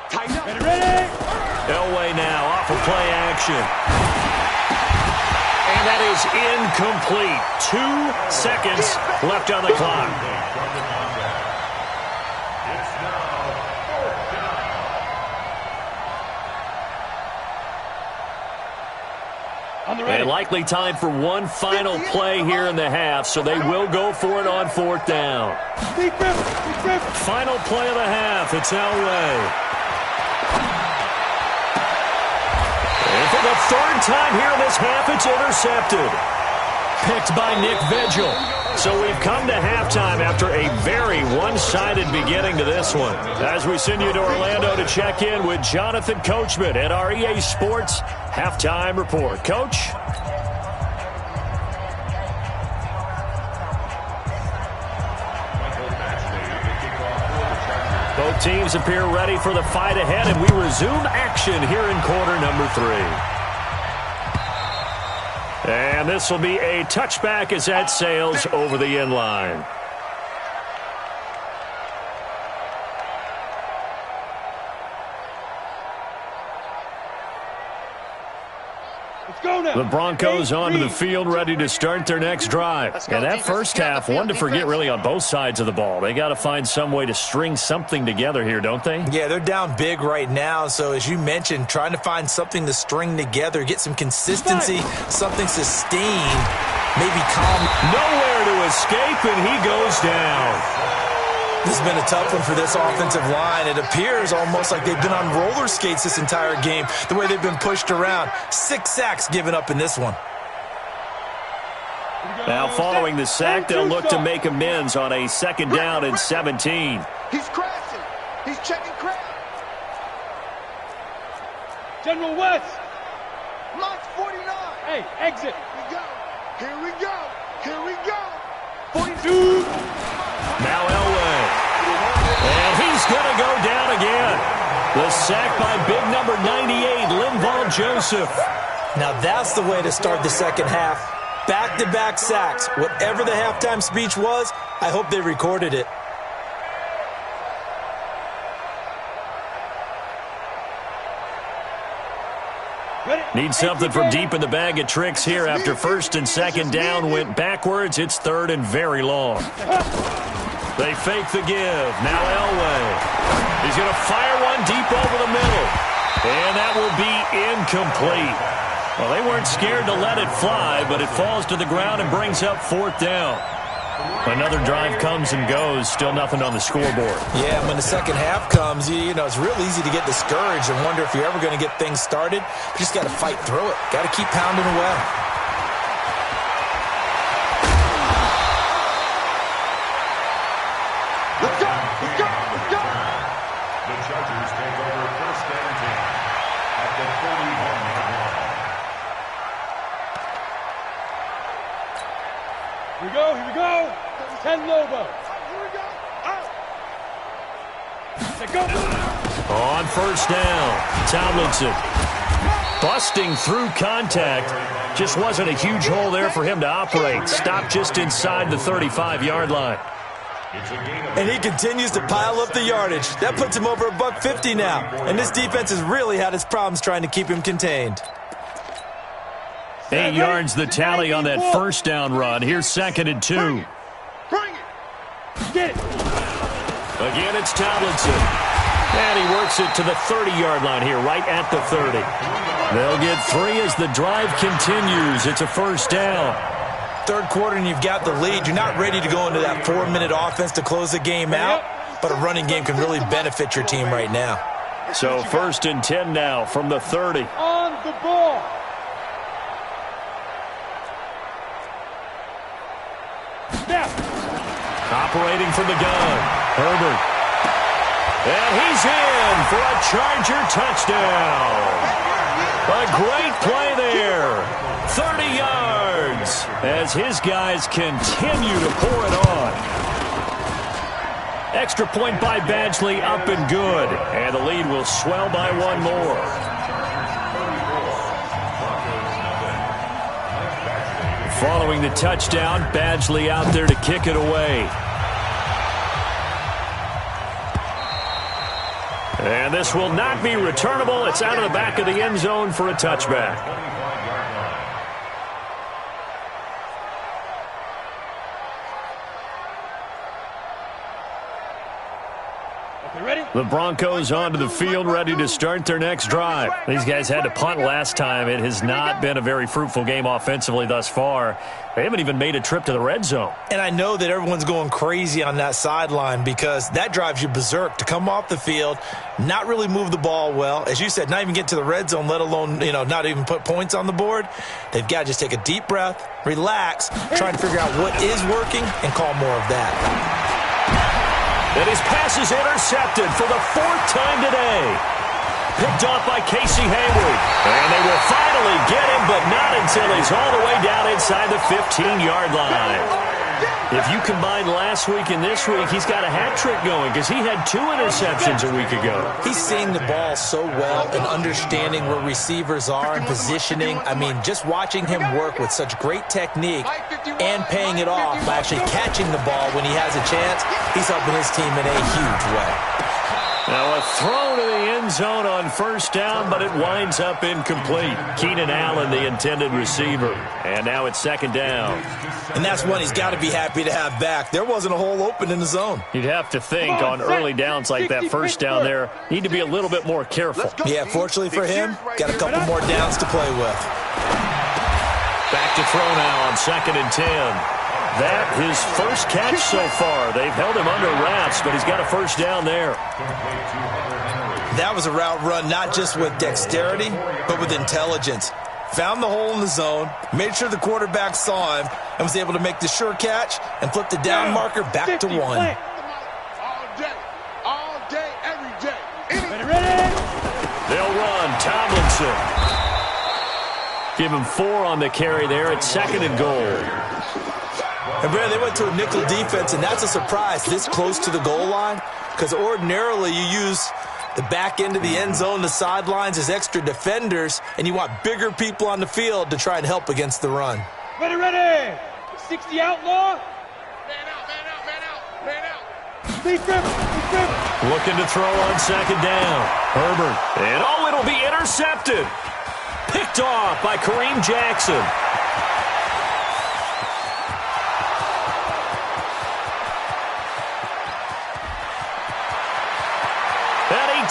Tighten up. Ready. Elway now off of play action. And that is incomplete. 2 seconds left on the clock. And likely time for one final play here in the half, so they will go for it on 4th down. Final play of the half, it's Elway. And for the 3rd time here in this half, it's intercepted. Picked by Nick Vigil. So we've come to halftime after a very one-sided beginning to this one. As we send you to Orlando to check in with Jonathan Coachman at our EA Sports Halftime Report. Coach? Both teams appear ready for the fight ahead, and we resume action here in quarter number 3. And this will be a touchback as that sails over the end line. The Broncos onto the field ready to start their next drive. And that first half, one to forget really on both sides of the ball. They got to find some way to string something together here, don't they? Yeah, they're down big right now. So as you mentioned, trying to find something to string together, get some consistency, something sustained, maybe calm. Nowhere to escape, and he goes down. This has been a tough one for this offensive line. It appears almost like they've been on roller skates this entire game, the way they've been pushed around. 6 sacks given up in this one. Now following the sack, they'll look to make amends on a 2nd down and 17. He's crashing. He's checking crash. General West. March 49. Hey, exit. Here we go. Here we go. 42. Now Elway. And he's going to go down again. The sack by big number 98, Linval Joseph. Now that's the way to start the second half. Back-to-back sacks. Whatever the halftime speech was, I hope they recorded it. Need something from deep in the bag of tricks here after 1st and 2nd down went backwards. It's 3rd and very long. They fake the give. Now Elway. He's going to fire one deep over the middle. And that will be incomplete. Well, they weren't scared to let it fly, but it falls to the ground and brings up 4th down. Another drive comes and goes. Still nothing on the scoreboard. Yeah, when the second half comes, you know, it's real easy to get discouraged and wonder if you're ever going to get things started. You just got to fight through it. Got to keep pounding away. Let's go. Let's go. Let's go. The Chargers take over 1st and 10 at the 41-yard line. Here we go. Here we go. 10 Lobo. Here we go. Out. Let go. On 1st down, Tomlinson busting through contact. Just wasn't a huge hole there for him to operate. Stopped just inside the 35-yard line. And he continues to pile up the yardage. That puts him over $150 now. And this defense has really had its problems trying to keep him contained. 8 yards the tally on that 1st down run. Here's 2nd and 2. Bring it. Get it. Again, it's Tomlinson. And he works it to the 30-yard line here, right at the 30. They'll get 3 as the drive continues. It's a 1st down. 3rd quarter and you've got the lead. You're not ready to go into that 4-minute offense to close the game out, but a running game can really benefit your team right now. So 1st and 10 now from the 30. On the ball. Snap. Operating from the gun, Herbert. And he's in for a Charger touchdown. A great play there. 30 yards as his guys continue to pour it on. Extra point by Badgley up and good. And the lead will swell by 1 more. Following the touchdown, Badgley out there to kick it away. And this will not be returnable. It's out of the back of the end zone for a touchback. The Broncos onto the field, ready to start their next drive. These guys had to punt last time. It has not been a very fruitful game offensively thus far. They haven't even made a trip to the red zone. And I know that everyone's going crazy on that sideline because that drives you berserk to come off the field, not really move the ball well. As you said, not even get to the red zone, let alone, not even put points on the board. They've got to just take a deep breath, relax, try and figure out what is working, and call more of that. And his pass is intercepted for the 4th time today. Picked off by Casey Hayward. And they will finally get him, but not until he's all the way down inside the 15-yard line. If you combine last week and this week, he's got a hat trick going because he had 2 interceptions a week ago. He's seeing the ball so well and understanding where receivers are and positioning. I mean, just watching him work with such great technique and paying it off by actually catching the ball when he has a chance, he's helping his team in a huge way. Now a throw to the end zone on first down, but it winds up incomplete. Keenan Allen, the intended receiver. And now it's 2nd down. And that's one he's got to be happy to have back. There wasn't a hole open in the zone. You'd have to think on early downs like that first down there, need to be a little bit more careful. Yeah, fortunately for him, got a couple more downs to play with. Back to throw now on 2nd and 10. That his first catch so far. They've held him under wraps, but he's got a first down there. That was a route run not just with dexterity, but with intelligence. Found the hole in the zone, made sure the quarterback saw him, and was able to make the sure catch and flip the down marker back to 1. All day, every day. Ready? They'll run. Tomlinson. Give him 4 on the carry there at 2nd and goal. And, Brad, they went to a nickel defense, and that's a surprise this close to the goal line because ordinarily you use the back end of the end zone, the sidelines as extra defenders, and you want bigger people on the field to try and help against the run. Ready. 60 outlaw. Man out. Deep grip. Looking to throw on 2nd down. Herbert. And, it'll be intercepted. Picked off by Kareem Jackson.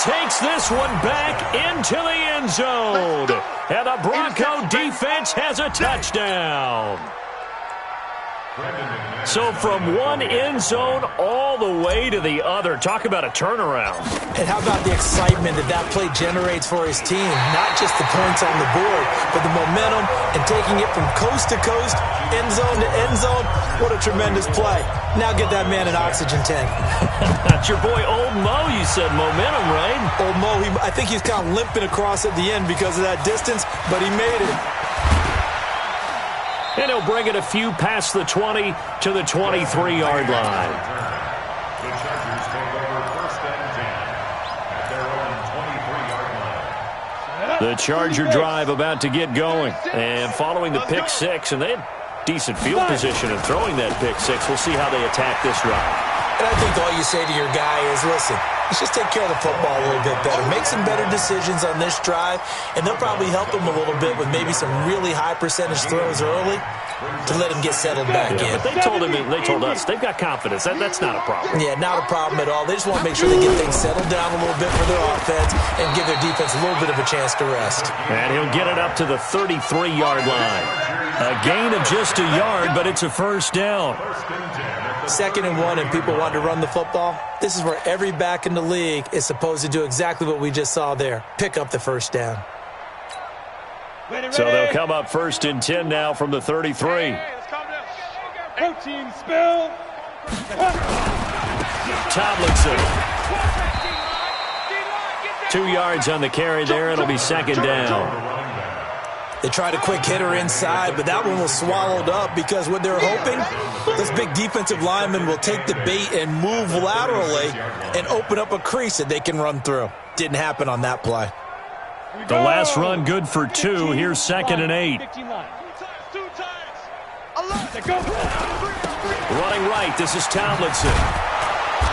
Takes this one back into the end zone. And the Bronco defense has a touchdown. So from one end zone all the way to the other. Talk about a turnaround. And how about the excitement that play generates for his team? Not just the points on the board, but the momentum and taking it from coast to coast, end zone to end zone. What a tremendous play. Now get that man an oxygen tank. That's your boy Old Mo. You said momentum, right? Old Mo, I think he's kind of limping across at the end because of that distance, but he made it. And he'll bring it a few past the 20 to the 23-yard line. The Chargers take over 1st and 10 at their own 23-yard line. The Charger drive about to get going. And following the pick 6, and they had decent field position in throwing that pick 6. We'll see how they attack this drive. And I think all you say to your guy is, listen, let's just take care of the football a little bit better. Make some better decisions on this drive, and they'll probably help him a little bit with maybe some really high percentage throws early to let him get settled back in. But they told us they've got confidence. That's not a problem. Yeah, not a problem at all. They just want to make sure they get things settled down a little bit for their offense and give their defense a little bit of a chance to rest. And he'll get it up to the 33-yard line. A gain of just a yard, but it's a first down. 2nd and 1, and people want to run the football. This is where every back in the league is supposed to do exactly what we just saw there. Pick up the first down. So they'll come up 1st and 10 now from the 33. Protein spill. Tomlinson. 2 yards on the carry there. It'll be 2nd down. They tried a quick hitter inside, but that one was swallowed up because what they're hoping, this big defensive lineman will take the bait and move laterally and open up a crease that they can run through. Didn't happen on that play. The last run good for 2. Here's 2nd and 8. Running right, this is Tomlinson.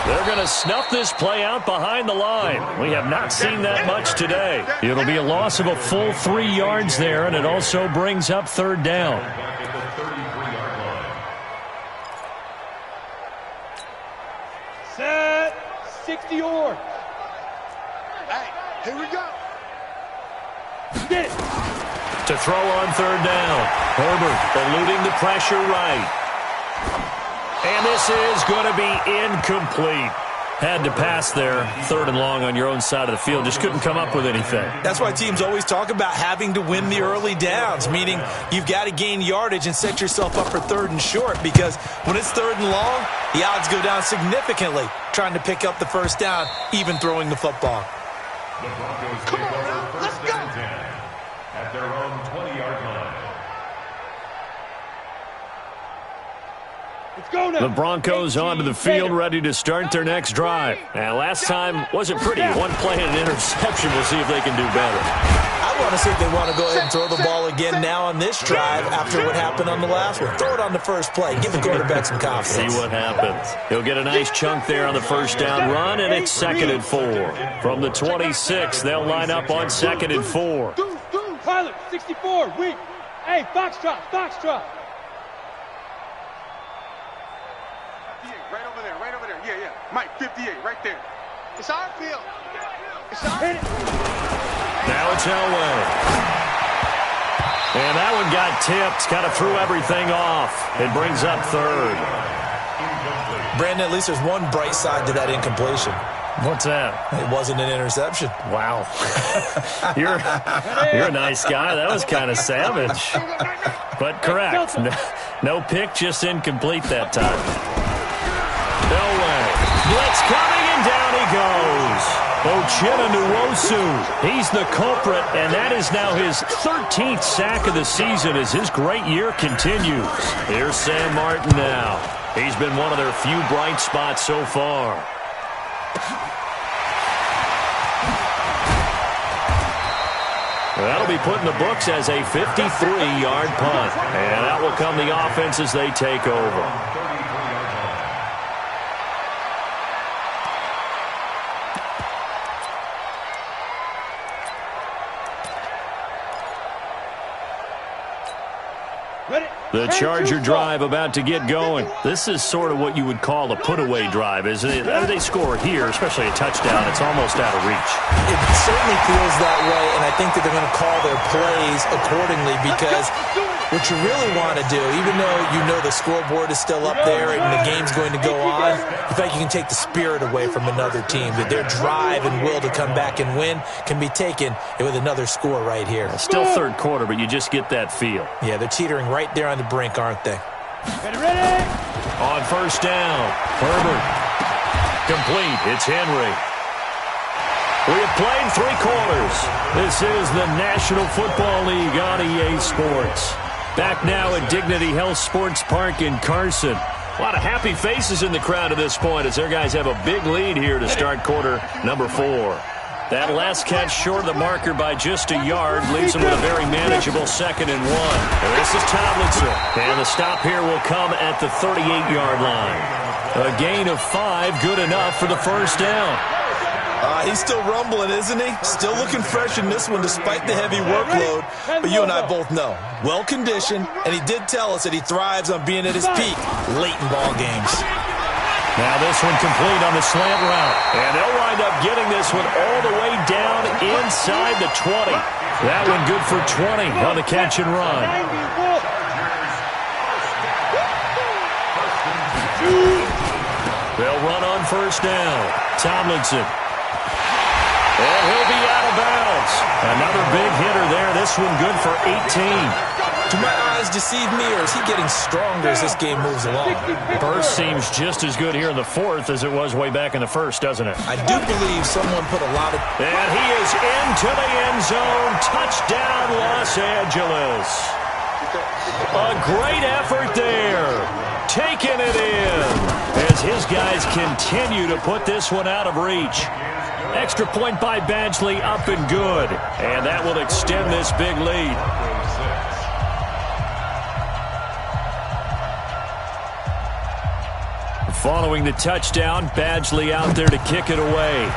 They're going to snuff this play out behind the line. We have not seen that much today. It'll be a loss of a full 3 yards there, and it also brings up third down. Set. 60 yards. Hey, here we go. Get. To throw on third down. Herbert eluding the pressure right. And this is going to be incomplete. Had to pass there, third and long on your own side of the field. Just couldn't come up with anything. That's why teams always talk about having to win the early downs, meaning you've got to gain yardage and set yourself up for third and short, because when it's third and long, the odds go down significantly trying to pick up the first down, even throwing the football. The Broncos take over first and 10 at their own 20-yard line. The Broncos onto the field, ready to start their next drive. And last time wasn't pretty. One play and an interception. We'll see if they can do better. I want to see if they want to go ahead and throw the ball again now on this drive after what happened on the last one. Throw it on the first play. Give the quarterback some confidence. See what happens. He'll get a nice chunk there on the first down run, and it's 2nd and 4. From the 26, they'll line up on 2nd and 4. Pilot, 64, weak. Hey, Foxtrot, Foxtrot. Right over there. Yeah. Mike, 58, right there. It's our field. It's our field. Now it's Elway. And that one got tipped. Kind of threw everything off. It brings up third. Brandon, at least there's one bright side to that incompletion. What's that? It wasn't an interception. Wow. You're a nice guy. That was kind of savage. But correct. No pick, just incomplete that time. Elway. Blitz coming, and down he goes. Uchenna Nwosu. He's the culprit, and that is now his 13th sack of the season as his great year continues. Here's Sam Martin now. He's been one of their few bright spots so far. That'll be put in the books as a 53-yard punt. And that will come the offense as they take over. The Charger drive about to get going. This is sort of what you would call a put-away drive, isn't it? They score here, especially a touchdown. It's almost out of reach. It certainly feels that way, and I think that they're going to call their plays accordingly, because what you really want to do, even though you know the scoreboard is still up there and the game's going to go on, in fact, you can take the spirit away from another team. That their drive and will to come back and win can be taken with another score right here. Still third quarter, but you just get that feel. Yeah, they're teetering right there on the brink, aren't they? Ready? On first down, Herbert. Complete. It's Henry. We have played 3 quarters. This is the National Football League on EA Sports. Back now at Dignity Health Sports Park in Carson. A lot of happy faces in the crowd at this point as their guys have a big lead here to start quarter number 4. That last catch short of the marker by just a yard leaves them with a very manageable 2nd and 1. And this is Tomlinson. And the stop here will come at the 38-yard line. A gain of 5, good enough for the first down. He's still rumbling, isn't he? Still looking fresh in this one despite the heavy workload. But you and I both know, well-conditioned, and he did tell us that he thrives on being at his peak late in ball games. Now this one complete on the slant route. And they'll wind up getting this one all the way down inside the 20. That one good for 20 on the catch and run. They'll run on first down. Tomlinson. And he'll be out of bounds. Another big hitter there. This one good for 18. Do my eyes deceive me, or is he getting stronger as this game moves along? Burst seems just as good here in the 4th as it was way back in the 1st, doesn't it? I do believe someone put a lot of... And he is into the end zone. Touchdown, Los Angeles. A great effort there. Taking it in as his guys continue to put this one out of reach. Extra point by Badgley, up and good. And that will extend this big lead. Following the touchdown, Badgley out there to kick it away.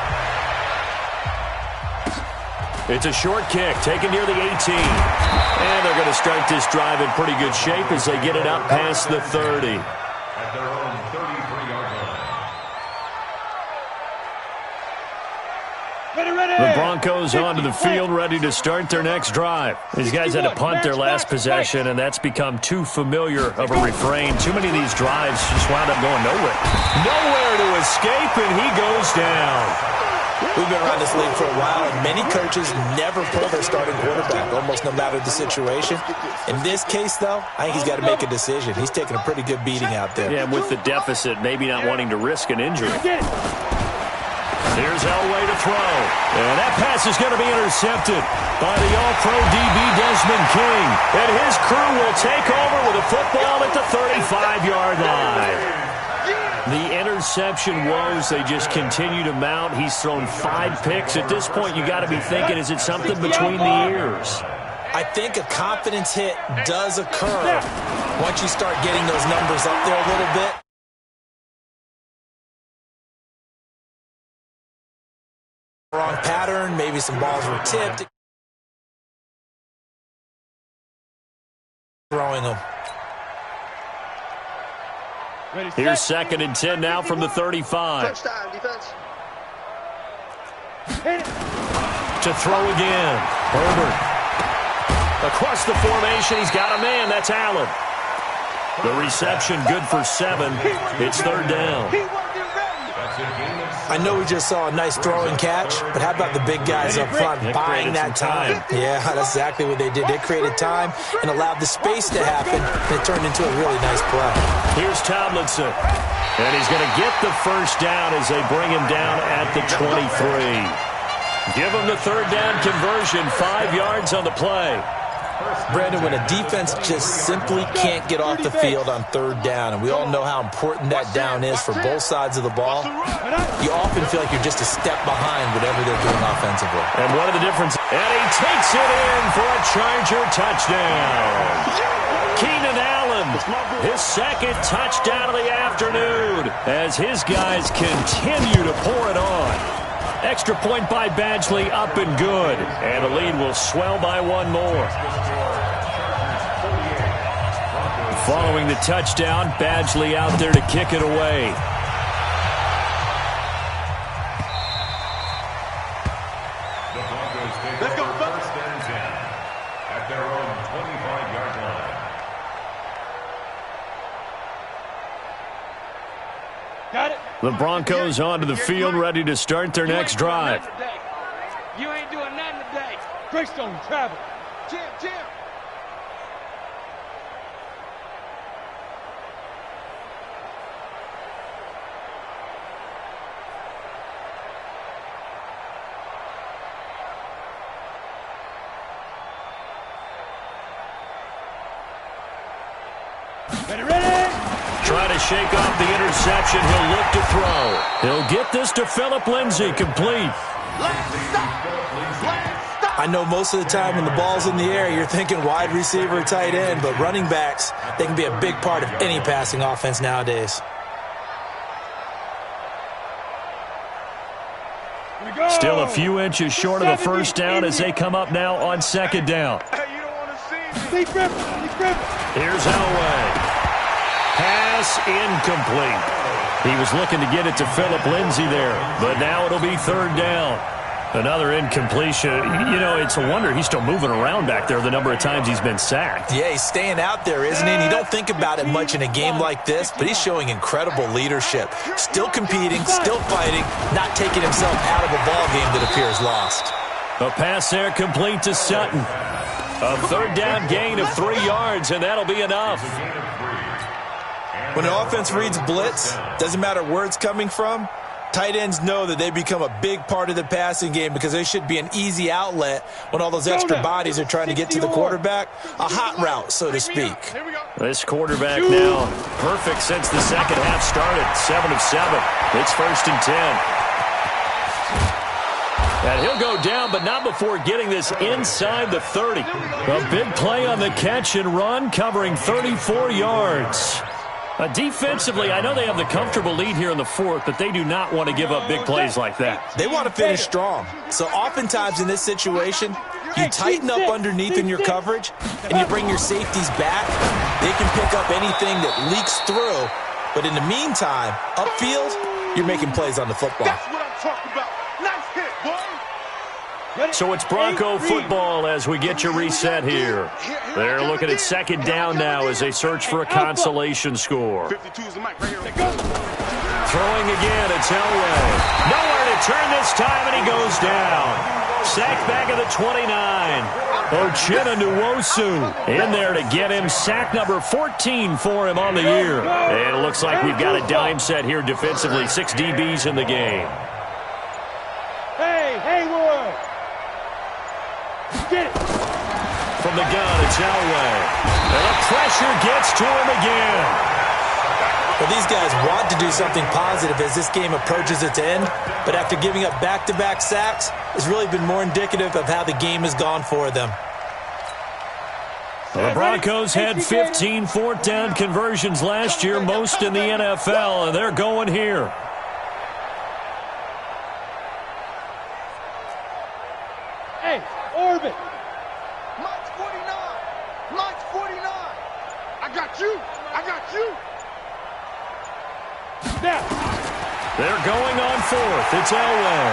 It's a short kick, taken near the 18. And they're going to start this drive in pretty good shape as they get it up past the 30. At their own 33-yard line. The Broncos onto the field, ready to start their next drive. These guys had to punt their last possession, and that's become too familiar of a refrain. Too many of these drives just wound up going nowhere. Nowhere to escape, and he goes down. We've been around this league for a while, and many coaches never pull their starting quarterback, almost no matter the situation. In this case, though, I think he's got to make a decision. He's taking a pretty good beating out there. Yeah, and with the deficit, maybe not wanting to risk an injury. Here's Elway to throw. And that pass is going to be intercepted by the All-Pro DB Desmond King. And his crew will take over with a football at the 35-yard line. The interception woes, they just continue to mount. He's thrown 5 picks. At this point, you got to be thinking, is it something between the ears? I think a confidence hit does occur once you start getting those numbers up there a little bit. Wrong pattern, maybe some balls were tipped. Throwing them. Here's 2nd and 10 now from the 35. Touchdown, defense. To throw again. Herbert. Across the formation, he's got a man. That's Allen. The reception good for 7. It's 3rd down. I know we just saw a nice throwing catch, but how about the big guys up front buying that time? Yeah, that's exactly what they did. They created time and allowed the space to happen, and it turned into a really nice play. Here's Tomlinson, and he's going to get the first down as they bring him down at the 23. Give him the 3rd down conversion, 5 yards on the play. Brandon, when a defense just simply can't get off the field on 3rd down, and we all know how important that down is for both sides of the ball, you often feel like you're just a step behind whatever they're doing offensively. And one of the differences, and he takes it in for a Charger touchdown. Keenan Allen, his 2nd touchdown of the afternoon, as his guys continue to pour it on. Extra point by Badgley, up and good. And the lead will swell by 1 more. Following the touchdown, Badgley out there to kick it away. The Broncos take over 1st and 10 at their own 25-yard line. Got it. The Broncos onto the field, ready to start their next drive. You ain't doing nothing today. Greystone, travel. Jim. Ready? Trying to shake off the interception. He'll look to throw. He'll get this to Phillip Lindsay, complete. I know most of the time when the ball's in the air, you're thinking wide receiver, tight end, but running backs, they can be a big part of any passing offense nowadays. Still a few inches short of the first down as they come up now on 2nd down. Hey, you don't want to see me. Deep grip. Here's Elway. Pass incomplete. He was looking to get it to Phillip Lindsay there, but now it'll be 3rd down. Another incompletion. You know, it's a wonder he's still moving around back there the number of times he's been sacked. Yeah, he's staying out there, isn't he? And you don't think about it much in a game like this, but he's showing incredible leadership. Still competing, still fighting, not taking himself out of a ball game that appears lost. A pass there complete to Sutton. A 3rd down gain of 3 yards, and that'll be enough. When an offense reads blitz, doesn't matter where it's coming from, tight ends know that they become a big part of the passing game because they should be an easy outlet when all those extra bodies are trying to get to the quarterback. A hot route, so to speak. This quarterback now perfect since the second half started. 7 of 7. It's 1st and 10. And he'll go down, but not before getting this inside the 30. A big play on the catch and run, covering 34 yards. Defensively, I know they have the comfortable lead here in the fourth, but they do not want to give up big plays like that. They want to finish strong. So oftentimes in this situation, you tighten up underneath in your coverage, and you bring your safeties back. They can pick up anything that leaks through. But in the meantime, upfield, you're making plays on the football. That's what I'm talking about. Nice hit, boy. So it's Bronco football as we get you reset here. They're looking at second down now as they search for a consolation score. 52 is the mic right here. Throwing again, it's Elway. Nowhere to turn this time, and he goes down. Sacked back at the 29. Ochena Nwosu in there to get him. Sack number 14 for him on the year. And it looks like we've got a dime set here defensively. 6 DBs in the game. Hey, Hayward! Get it! From the gun, it's Elway. And the pressure gets to him again. Well, these guys want to do something positive as this game approaches its end, but after giving up back-to-back sacks, it's really been more indicative of how the game has gone for them. The Broncos had 15 fourth down conversions last year, most in the NFL, and they're going here. Hey, Orbit! Mike's 49. Mike's 49. I got you. I got you. Now! They're going on fourth. It's Elway.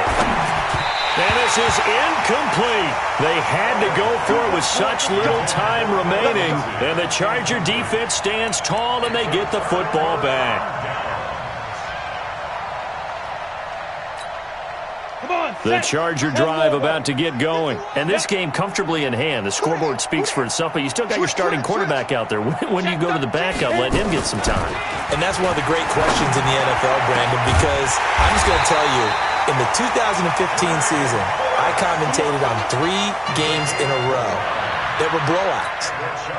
And this is incomplete. They had to go for it with such little time remaining. And the Charger defense stands tall, and they get the football back. The Charger drive about to get going. And this game comfortably in hand. The scoreboard speaks for itself, but you still got your starting quarterback out there. When do you go to the backup, let him get some time? And that's one of the great questions in the NFL, Brandon, because I'm just going to tell you, in the 2015 season, I commentated on 3 games in a row that were blowouts.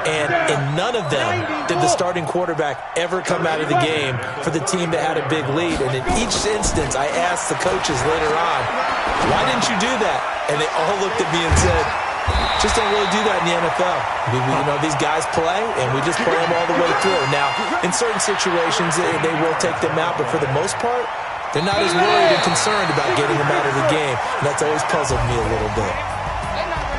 And in none of them did the starting quarterback ever come out of the game for the team that had a big lead. And in each instance, I asked the coaches later on, why didn't you do that? And they all looked at me and said, just don't really do that in the NFL. These guys play, and we just play them all the way through. Now, in certain situations, they will take them out, but for the most part, they're not as worried and concerned about getting them out of the game. And that's always puzzled me a little bit.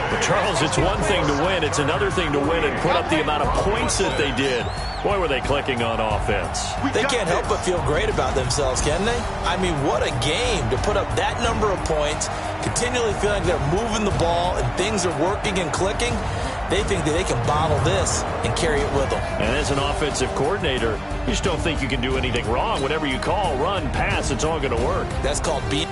But Charles, it's one thing to win. It's another thing to win and put up the amount of points that they did. Boy, were they clicking on offense. They can't help but feel great about themselves, can they? I mean, what a game to put up that number of points, continually feeling they're moving the ball and things are working and clicking. They think that they can bottle this and carry it with them. And as an offensive coordinator, you just don't think you can do anything wrong. Whatever you call, run, pass, it's all going to work. That's called being